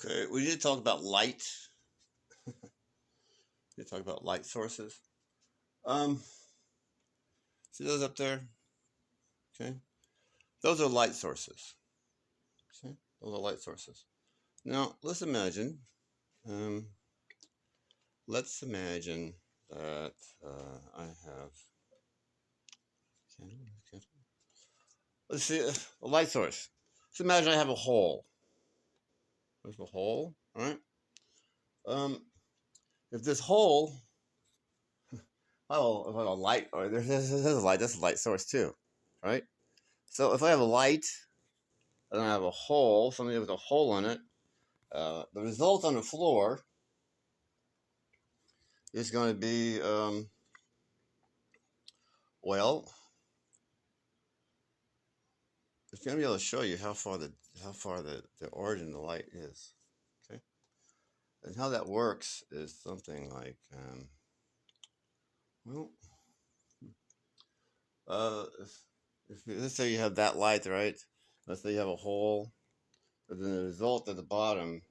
Okay, we need to talk about light. We need to talk about light sources. Um, See those up there? Okay, those are light sources. Okay, those are light sources. Now let's imagine. Um, let's imagine that I have. Okay, let's see a light source. Let's imagine I have a hole. There's a hole. All right. Um, if this hole, oh, if I have a light, or there's a light. That's a light source too, right? So if I have a light, and I have a hole, something with a hole in it, the result on the floor is going to be, well, it's going to be able to show you how far the origin of the light is. Okay, and how that works is something like, well, let's say you have that light, right? Let's say you have a hole, and then the result at the bottom.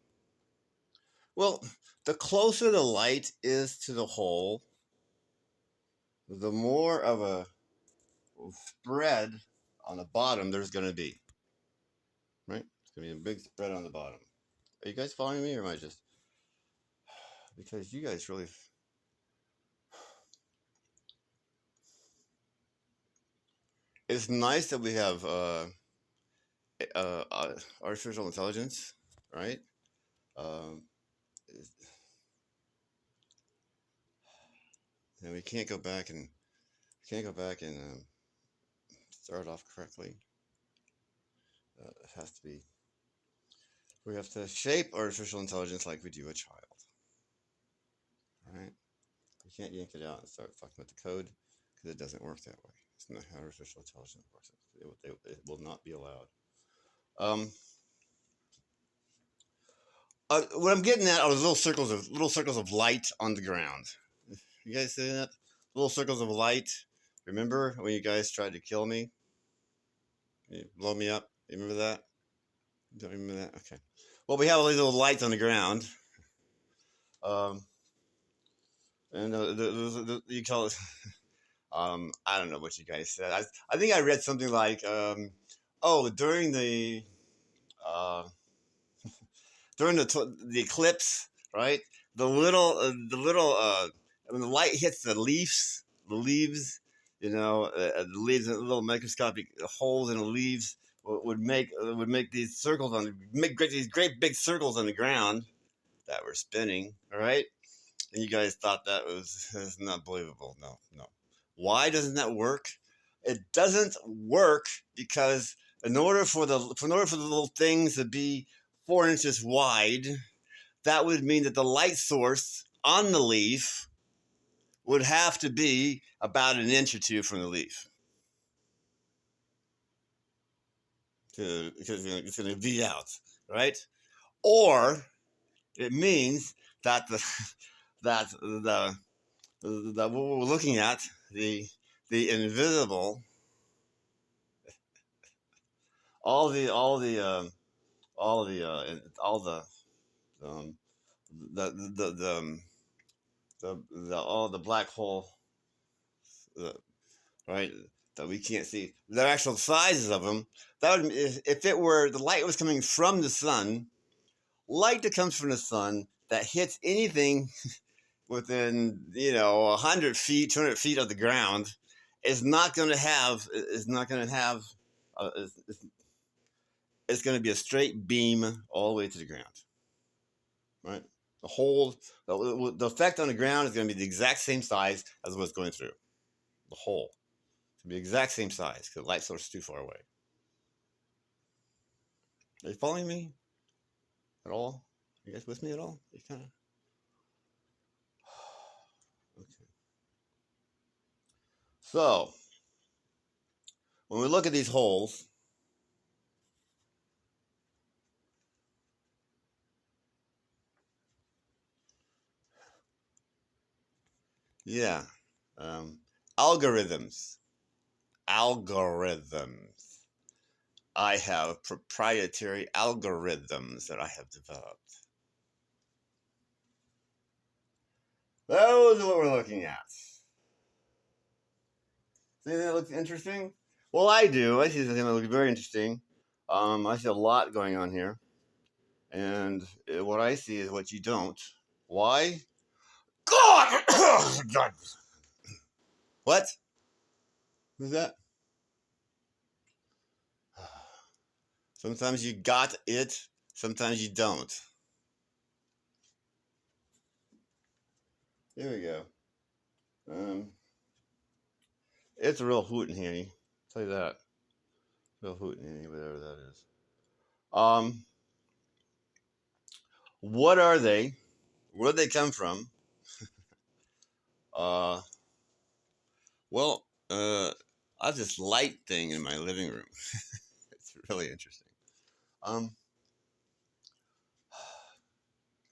Well, the closer the light is to the hole, the more of a spread on the bottom there's going to be. Right? It's going to be a big spread on the bottom. Are you guys following me, or am I just. Because you guys really. It's nice that we have artificial intelligence, right? Um, and we can't go back and start off correctly. It has to be. We have to shape artificial intelligence like we do a child, right? You can't yank it out and start fucking with the code because it doesn't work that way. It's not how artificial intelligence works. It will not be allowed. Um, what I'm getting at are those little circles of light on the ground. You guys see that? Little circles of light. Remember when you guys tried to kill me? You blow me up? You remember that? You don't remember that? Okay. Well, we have all these little lights on the ground. Um, and you call it. I don't know what you guys said. I think I read something like, oh, uh, during the eclipse, right? When the light hits the leaves, the leaves, little microscopic holes in the leaves would make these circles these great big circles on the ground that were spinning. All right, and you guys thought that's not believable. No, no. Why doesn't that work? It doesn't work because in order for the little things to be 4 inches wide, that would mean that the light source on the leaf would have to be about an inch or two from the leaf. Because it's going to V out, right? Or it means that that what we're looking at, the invisible, all the all the all the all um, the all the black hole, uh, right? That we can't see the actual sizes of them. That would, if it were the light was coming from the sun, light that comes from the sun that hits anything within 100 feet, 200 feet of the ground is not going to have. Uh, it's going to be a straight beam all the way to the ground, right? The whole the effect on the ground is going to be the exact same size as what's going through the hole. It's going to be the exact same size because the light source is too far away. Are you following me at all? Are you guys with me at all? You kind of. Okay. So when we look at these holes, yeah, um, algorithms, algorithms, I have proprietary algorithms that I have developed. Those are what we're looking at. See anything that looks interesting? Well, I do. I see something that looks very interesting. I see a lot going on here. And what I see is what you don't. Why? God! God. What? Who's that? Sometimes you got it, sometimes you don't. Here we go. Um, it's a real hootenanny. Tell you that. Real hootenanny, whatever that is. Um, what are they? Where did they come from? Uh, well, I have this light thing in my living room. It's really interesting. Um,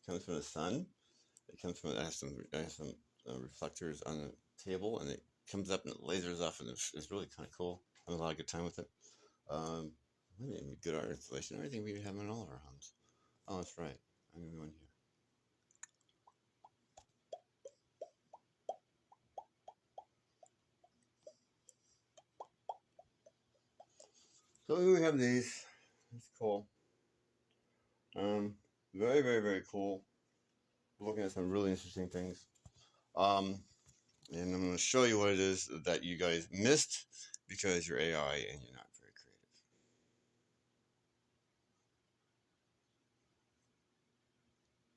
it comes from the sun. It comes from. I have some reflectors on the table, and it comes up and it lasers off, and it's really kind of cool. I have a lot of good time with it. Um, maybe good art installation. I think we have in all of our homes. Oh, that's right. I'm gonna go in here. So here we have these. It's cool. Very, very, very cool. We're looking at some really interesting things. Um, and I'm going to show you what it is that you guys missed because you're AI and you're not very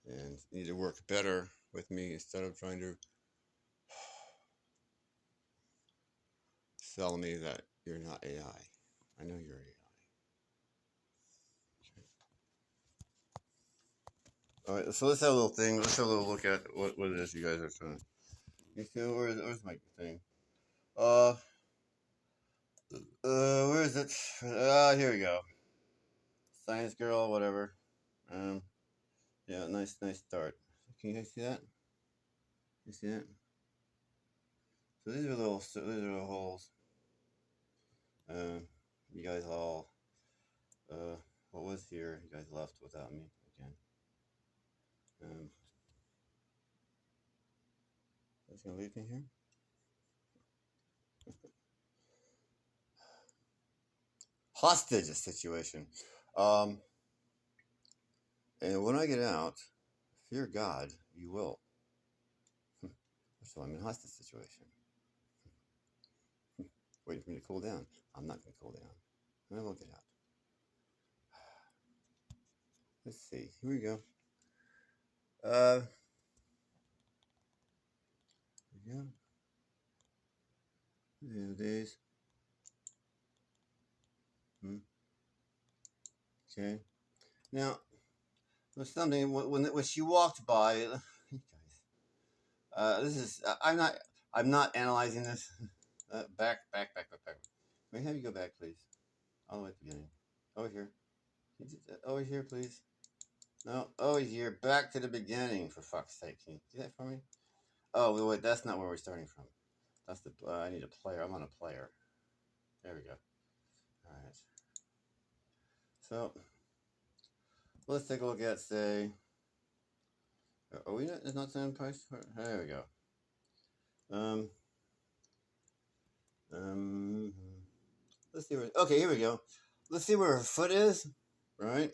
creative. And you need to work better with me instead of trying to sell me that you're not AI. I know you're AI. All right, so let's have a little thing. Let's have a little look at what it is you guys are trying. You see, where's my thing? Uh, where is it? Here we go. Science girl, whatever. Um, yeah, nice start. Can you guys see that? You see that? So these are little holes. Uh, you guys all, uh, what was here? You guys left without me again. Um, Just gonna leave me here. Hostage situation. Um, and when I get out, fear God, you will. So I'm in a hostage situation. Waiting for me to cool down. I'm not gonna cool down. I will get out. Let's see. Here we go. Uh, yeah. Yeah, days. Hmm. Okay. Now, there's something when she walked by. You guys, this is. I'm not analyzing this. Back. May I have you go back, please? All the way at the beginning. Over here. Over here, please. No, over here. Back to the beginning, for fuck's sake. Can you do that for me? Oh, wait. That's not where we're starting from. That's the. I need a player. I'm on a player. There we go. All right. So let's take a look at, say. Are we not? It's not saying price. There we go. Um. Um. Let's see where. Okay, here we go. Let's see where her foot is. Right.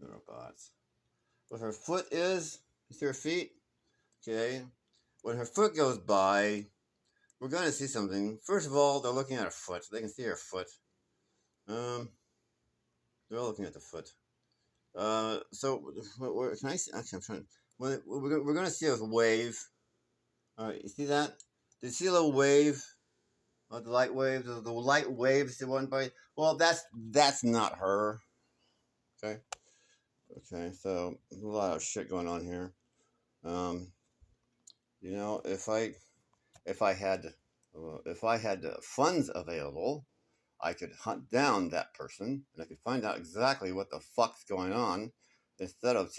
The robots. Where her foot is. You see her feet. Okay. When her foot goes by, we're going to see something. First of all, they're looking at her foot. They can see her foot. Um. They're all looking at the foot. So can I see? Actually, I'm trying. We're going to see a wave. All right. You see that? Do you see a little wave? The light waves, the light waves that went by. Well, that's not her. Okay. Okay. So there's a lot of shit going on here. Um, if I had funds available, I could hunt down that person and I could find out exactly what the fuck's going on instead of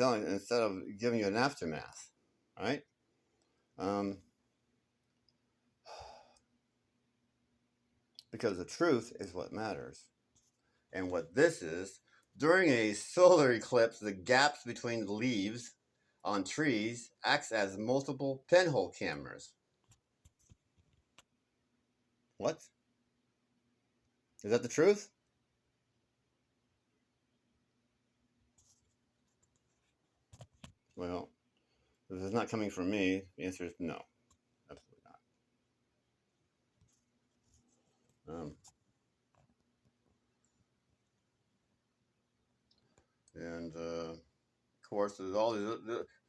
giving you an aftermath. Right? Um, because the truth is what matters. And what this is, during a solar eclipse, the gaps between the leaves on trees acts as multiple pinhole cameras. What? Is that the truth? Well, if it's not coming from me, the answer is no. Absolutely not. And of course, there's all these.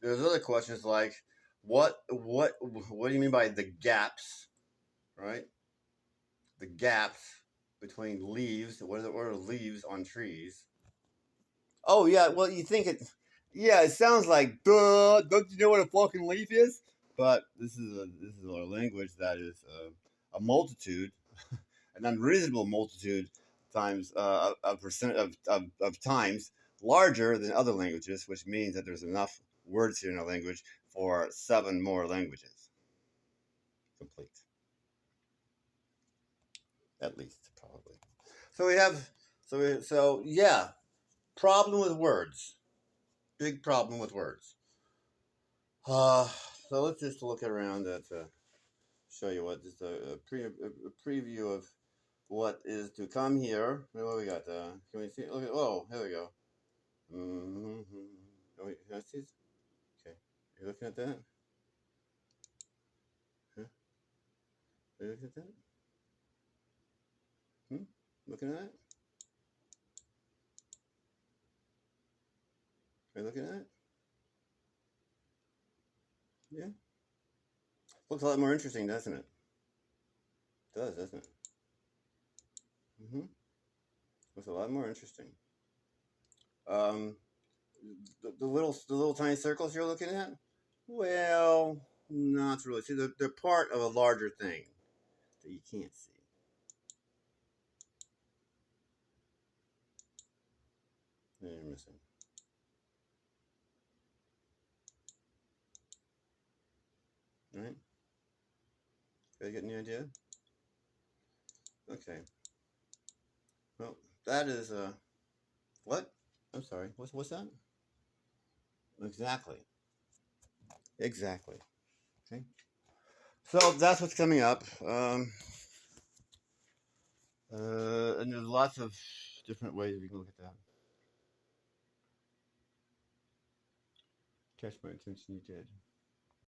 There's other questions like, what do you mean by the gaps, right? The gaps between leaves. What are leaves on trees? Oh yeah, well you think it. Yeah, it sounds like duh. Don't you know what a fucking leaf is? But this is a language that is a multitude, an unreasonable multitude times a percent of times larger than other languages, which means that there's enough words here in a language for 7 more languages complete, at least probably. So we have so yeah, problem with words, big problem with words. Uh, so let's just look around at show you what just a preview of what is to come here. What we got? Can we see? Look at, oh, here we go. Mm-hmm. Oh, wait, can I see? Okay, you looking at that? Huh? Are you looking at that? Hmm? Looking at that? Are you looking at it? Yeah. Looks a lot more interesting, doesn't it? It does, doesn't it? Mm-hmm. Looks a lot more interesting. Um, the little tiny circles you're looking at. Well, not really. See, they're part of a larger thing that you can't see. That you're missing. All right. Are you getting the idea? Okay. Well, that is what? I'm sorry. What's that? Exactly. Exactly. Okay. So that's what's coming up. And there's lots of different ways we can look at that. Catch my attention, you did.